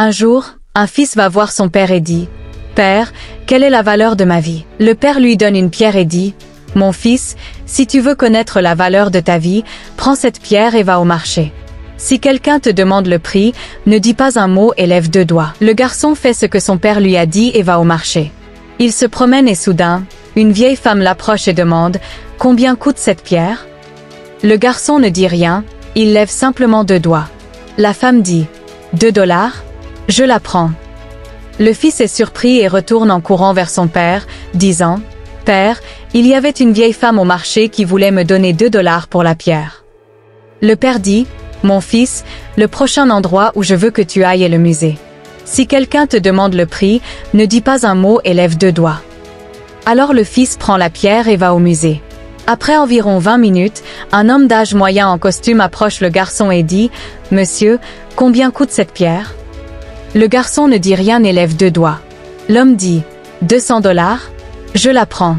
Un jour, un fils va voir son père et dit « Père, quelle est la valeur de ma vie ?» Le père lui donne une pierre et dit « Mon fils, si tu veux connaître la valeur de ta vie, prends cette pierre et va au marché. Si quelqu'un te demande le prix, ne dis pas un mot et lève 2 doigts. » Le garçon fait ce que son père lui a dit et va au marché. Il se promène et soudain, une vieille femme l'approche et demande « Combien coûte cette pierre ?» Le garçon ne dit rien, il lève simplement 2 doigts. La femme dit « 2 dollars ? Je la prends. » Le fils est surpris et retourne en courant vers son père, disant « Père, il y avait une vieille femme au marché qui voulait me donner 2 dollars pour la pierre. » Le père dit « Mon fils, le prochain endroit où je veux que tu ailles est le musée. Si quelqu'un te demande le prix, ne dis pas un mot et lève 2 doigts. » Alors le fils prend la pierre et va au musée. Après environ 20 minutes, un homme d'âge moyen en costume approche le garçon et dit « Monsieur, combien coûte cette pierre ?» Le garçon ne dit rien et lève 2 doigts. L'homme dit « 200 dollars ? Je la prends. »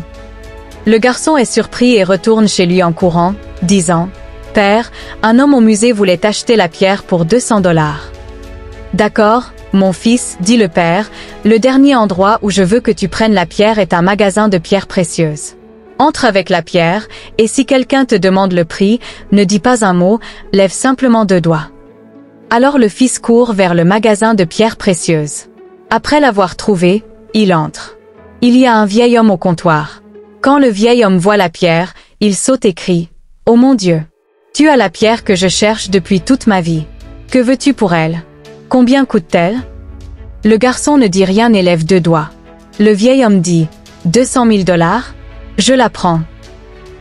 Le garçon est surpris et retourne chez lui en courant, disant « Père, un homme au musée voulait acheter la pierre pour 200 dollars. » « D'accord, mon fils, dit le père, le dernier endroit où je veux que tu prennes la pierre est un magasin de pierres précieuses. Entre avec la pierre, et si quelqu'un te demande le prix, ne dis pas un mot, lève simplement 2 doigts. » Alors le fils court vers le magasin de pierres précieuses. Après l'avoir trouvé, il entre. Il y a un vieil homme au comptoir. Quand le vieil homme voit la pierre, il saute et crie « Oh mon Dieu! Tu as la pierre que je cherche depuis toute ma vie. Que veux-tu pour elle? Combien coûte-t-elle » Le garçon ne dit rien et lève 2 doigts. Le vieil homme dit « 200 000 dollars ? Je la prends. »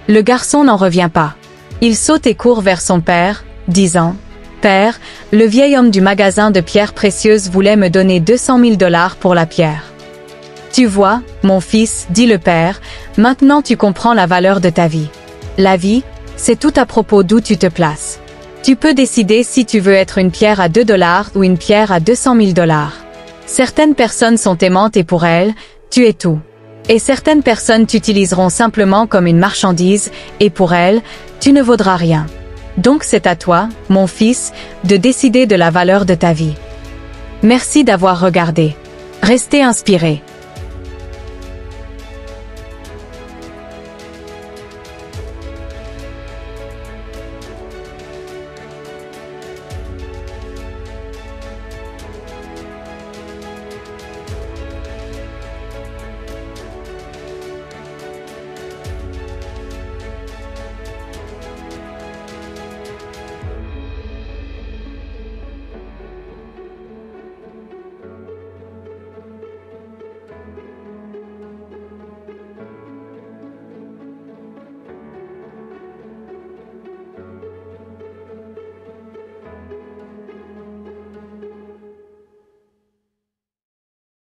Le garçon n'en revient pas. Il saute et court vers son père, disant « Père, le vieil homme du magasin de pierres précieuses voulait me donner 200 000 dollars pour la pierre. » Tu vois, mon fils, dit le père, maintenant tu comprends la valeur de ta vie. La vie, c'est tout à propos d'où tu te places. Tu peux décider si tu veux être une pierre à 2 dollars ou une pierre à 200 000 dollars. Certaines personnes sont aimantes et pour elles, tu es tout. Et certaines personnes t'utiliseront simplement comme une marchandise, et pour elles, tu ne vaudras rien. Donc c'est à toi, mon fils, de décider de la valeur de ta vie. Merci d'avoir regardé. Restez inspiré.